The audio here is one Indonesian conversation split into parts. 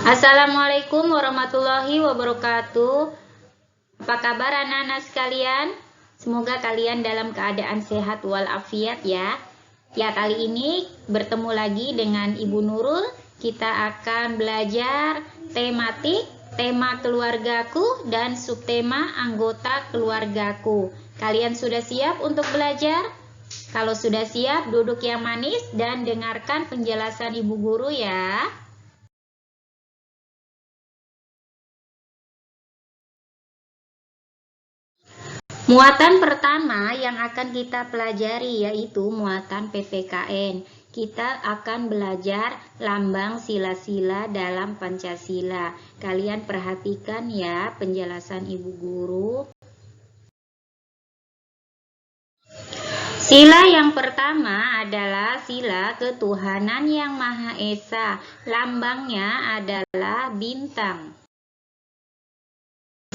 Assalamualaikum warahmatullahi wabarakatuh. Apa kabar anak-anak sekalian? Semoga kalian dalam keadaan sehat walafiat ya. Ya, kali ini bertemu lagi dengan Ibu Nurul. Kita akan belajar tematik, tema keluargaku dan subtema anggota keluargaku. Kalian sudah siap untuk belajar? Kalau sudah siap, duduk yang manis dan dengarkan penjelasan Ibu Guru ya. Muatan pertama yang akan kita pelajari yaitu muatan PPKN. Kita akan belajar lambang sila-sila dalam Pancasila. Kalian perhatikan ya penjelasan Ibu Guru. Sila yang pertama adalah sila ketuhanan yang Maha Esa. Lambangnya adalah bintang.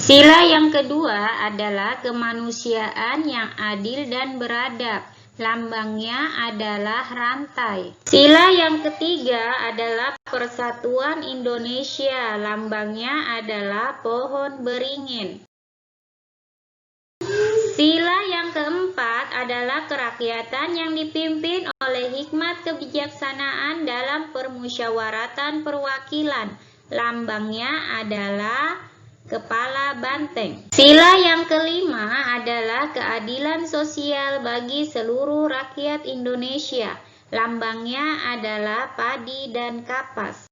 Sila yang kedua adalah kemanusiaan yang adil dan beradab. Lambangnya adalah rantai. Sila yang ketiga adalah persatuan Indonesia. Lambangnya adalah pohon beringin. Sila yang keempat adalah kerakyatan yang dipimpin oleh hikmat kebijaksanaan dalam permusyawaratan perwakilan. Lambangnya adalah kepala banteng. Sila yang kelima adalah keadilan sosial bagi seluruh rakyat Indonesia. Lambangnya adalah padi dan kapas.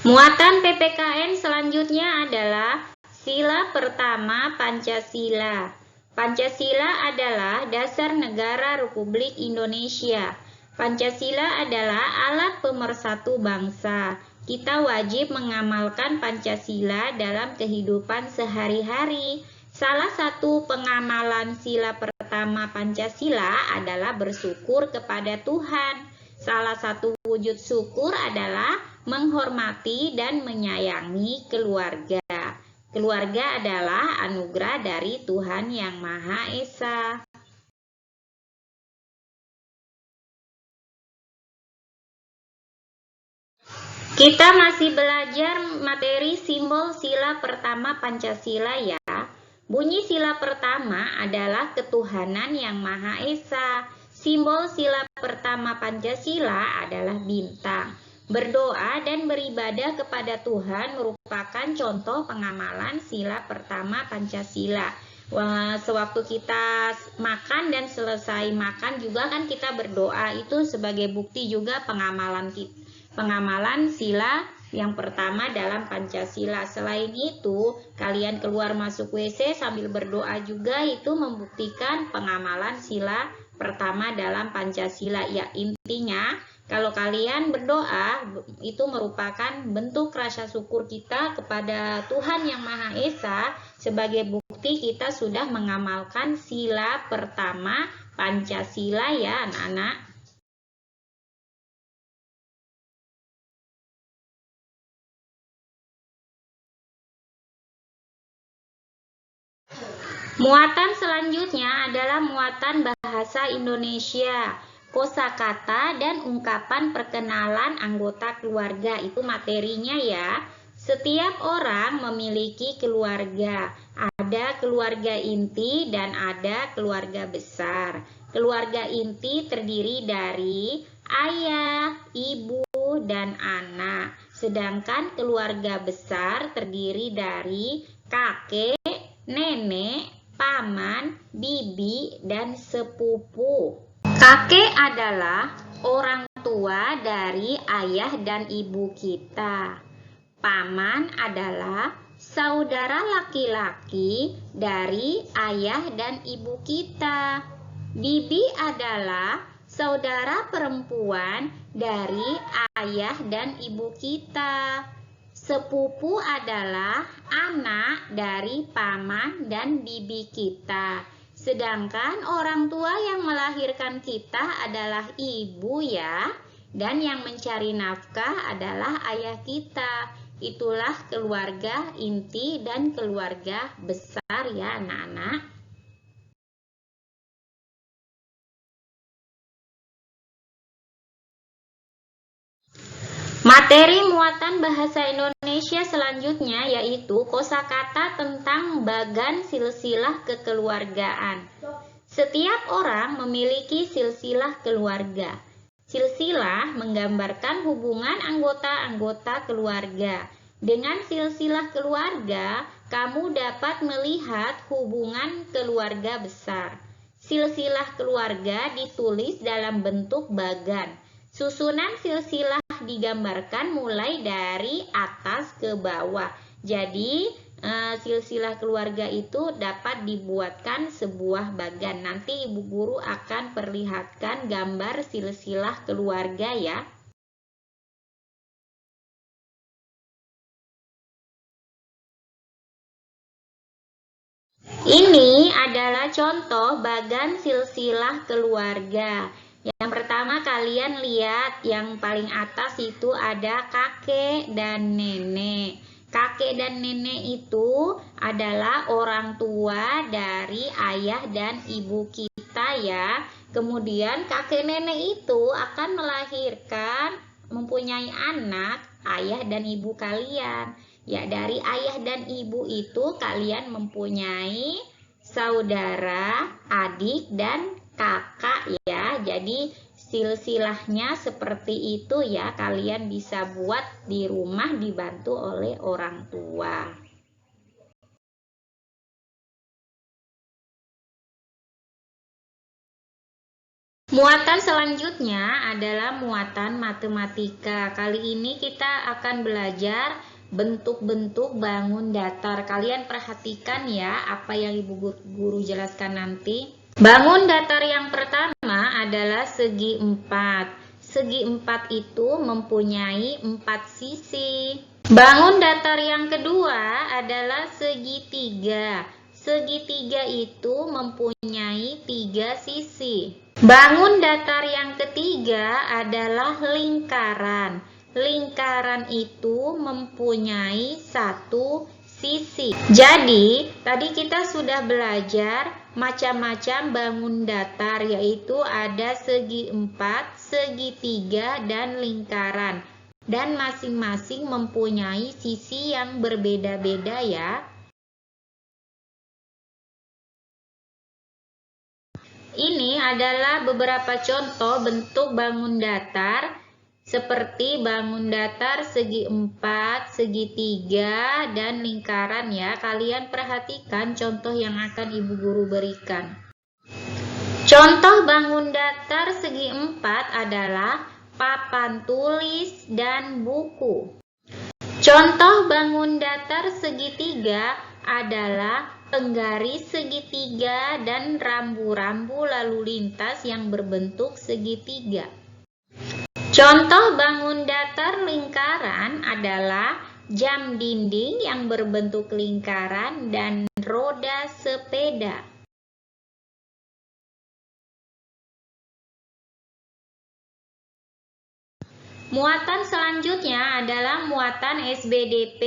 Muatan PPKN selanjutnya adalah sila pertama Pancasila. Pancasila adalah dasar negara Republik Indonesia. Pancasila adalah alat pemersatu bangsa. Kita wajib mengamalkan Pancasila dalam kehidupan sehari-hari. Salah satu pengamalan sila pertama Pancasila adalah bersyukur kepada Tuhan. Salah satu wujud syukur adalah menghormati dan menyayangi keluarga. Keluarga adalah anugerah dari Tuhan Yang Maha Esa. Kita masih belajar materi simbol sila pertama Pancasila ya. Bunyi sila pertama adalah ketuhanan yang Maha Esa. Simbol sila pertama Pancasila adalah bintang. Berdoa dan beribadah kepada Tuhan merupakan contoh pengamalan sila pertama Pancasila. Sewaktu kita makan dan selesai makan juga kan kita berdoa, itu sebagai bukti juga pengamalan sila yang pertama dalam Pancasila. Selain itu, kalian keluar masuk WC sambil berdoa juga, itu membuktikan pengamalan sila pertama dalam Pancasila. Ya, intinya kalau kalian berdoa itu merupakan bentuk rasa syukur kita kepada Tuhan Yang Maha Esa sebagai bukti kita sudah mengamalkan sila pertama Pancasila ya anak-anak. Muatan selanjutnya adalah muatan bahasa Indonesia, kosakata dan ungkapan perkenalan anggota keluarga. Itu materinya ya. Setiap orang memiliki keluarga. Ada keluarga inti dan ada keluarga besar. Keluarga inti terdiri dari ayah, ibu, dan anak. Sedangkan keluarga besar terdiri dari kakek, nenek, paman, bibi, dan sepupu. Kakek adalah orang tua dari ayah dan ibu kita. Paman adalah saudara laki-laki dari ayah dan ibu kita. Bibi adalah saudara perempuan dari ayah dan ibu kita. Sepupu adalah anak dari paman dan bibi kita. Sedangkan orang tua yang melahirkan kita adalah ibu ya. Dan yang mencari nafkah adalah ayah kita. Itulah keluarga inti dan keluarga besar ya anak-anak. Materi muatan bahasa Indonesia selanjutnya yaitu kosakata tentang bagan silsilah kekeluargaan. Setiap orang memiliki silsilah keluarga. Silsilah menggambarkan hubungan anggota-anggota keluarga. Dengan silsilah keluarga, kamu dapat melihat hubungan keluarga besar. Silsilah keluarga ditulis dalam bentuk bagan. Susunan silsilah digambarkan mulai dari atas ke bawah. Jadi, silsilah keluarga itu dapat dibuatkan sebuah bagan. Nanti ibu guru akan perlihatkan gambar silsilah keluarga ya. Ini adalah contoh bagan silsilah keluarga. Yang pertama kalian lihat yang paling atas itu ada kakek dan nenek. Kakek dan nenek itu adalah orang tua dari ayah dan ibu kita ya. Kemudian kakek nenek itu akan melahirkan, mempunyai anak, ayah dan ibu kalian. Ya, dari ayah dan ibu itu kalian mempunyai saudara, adik, dan kakak ya. Jadi silsilahnya seperti itu ya. Kalian bisa buat di rumah dibantu oleh orang tua. Muatan selanjutnya adalah muatan matematika. Kali ini kita akan belajar bentuk-bentuk bangun datar. Kalian perhatikan ya apa yang ibu guru jelaskan nanti. Bangun datar yang pertama adalah segi 4. Segi 4 itu mempunyai 4 sisi. Bangun datar yang kedua adalah segi 3. Segi 3 itu mempunyai 3 sisi. Bangun datar yang ketiga adalah lingkaran. Lingkaran itu mempunyai 1 sisi. Jadi, tadi kita sudah belajar macam-macam bangun datar, yaitu ada segi 4, segi 3, dan lingkaran. Dan masing-masing mempunyai sisi yang berbeda-beda ya. Ini adalah beberapa contoh bentuk bangun datar. Seperti bangun datar segi 4, segi 3, dan lingkaran ya. Kalian perhatikan contoh yang akan ibu guru berikan. Contoh bangun datar segi 4 adalah papan tulis dan buku. Contoh bangun datar segi 3 adalah penggaris segitiga dan rambu-rambu lalu lintas yang berbentuk segitiga. Contoh bangun datar lingkaran adalah jam dinding yang berbentuk lingkaran dan roda sepeda. Muatan selanjutnya adalah muatan SBDP.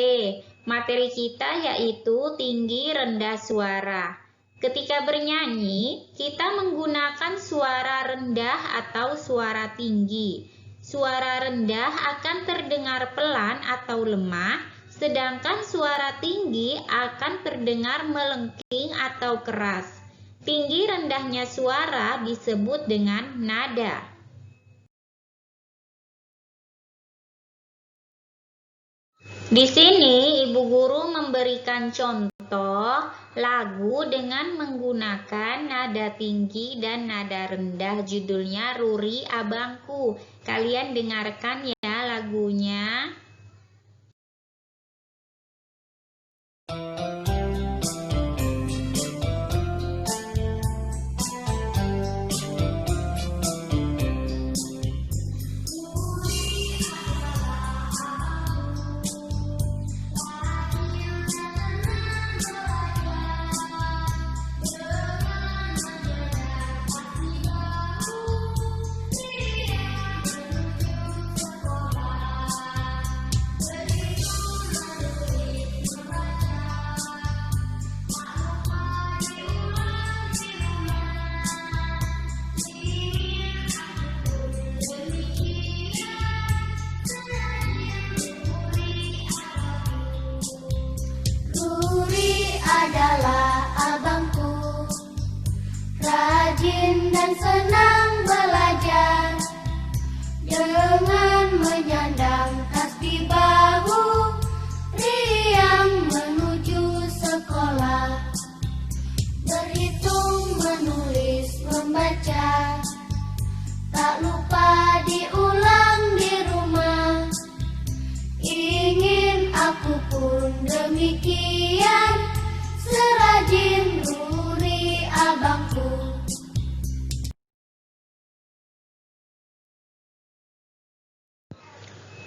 Materi kita yaitu tinggi rendah suara. Ketika bernyanyi, kita menggunakan suara rendah atau suara tinggi. Suara rendah akan terdengar pelan atau lemah, sedangkan suara tinggi akan terdengar melengking atau keras. Tinggi rendahnya suara disebut dengan nada. Di sini ibu guru memberikan contoh lagu dengan menggunakan nada tinggi dan nada rendah. Judulnya Ruri Abangku. Kalian dengarkan ya lagunya. senang belajar, dengan menyandang tas di bahu, riang menuju sekolah, berhitung, menulis, membaca, tak lupa diulang di rumah. Ingin aku pun demikian, serajin Ruri abangku.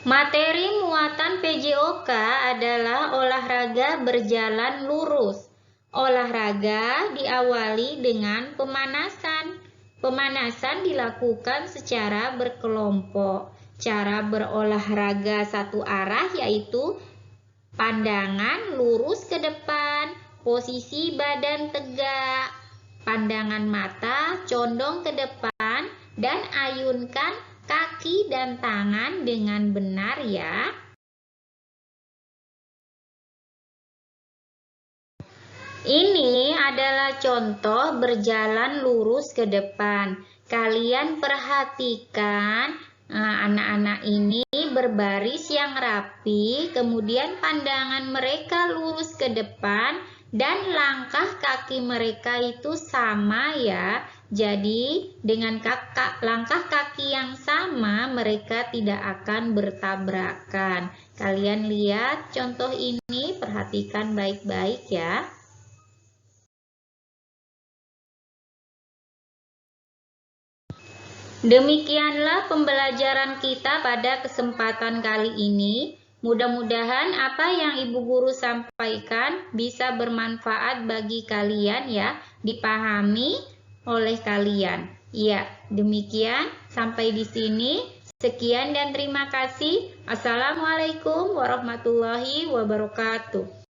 Materi muatan PJOK adalah olahraga berjalan lurus. Olahraga diawali dengan pemanasan. Pemanasan dilakukan secara berkelompok. Cara berolahraga satu arah yaitu pandangan lurus ke depan, posisi badan tegak, pandangan mata condong ke depan, dan ayunkan kaki dan tangan dengan benar ya. Ini adalah contoh berjalan lurus ke depan. Kalian perhatikan anak-anak ini berbaris yang rapi, kemudian pandangan mereka lurus ke depan dan langkah kaki mereka itu sama ya. Jadi dengan langkah kaki yang sama mereka tidak akan bertabrakan. Kalian lihat contoh ini, perhatikan baik-baik ya. Demikianlah pembelajaran kita pada kesempatan kali ini. Mudah-mudahan apa yang Ibu Guru sampaikan bisa bermanfaat bagi kalian ya, dipahami oleh kalian. Ya, demikian sampai di sini. Sekian dan terima kasih. Assalamualaikum warahmatullahi wabarakatuh.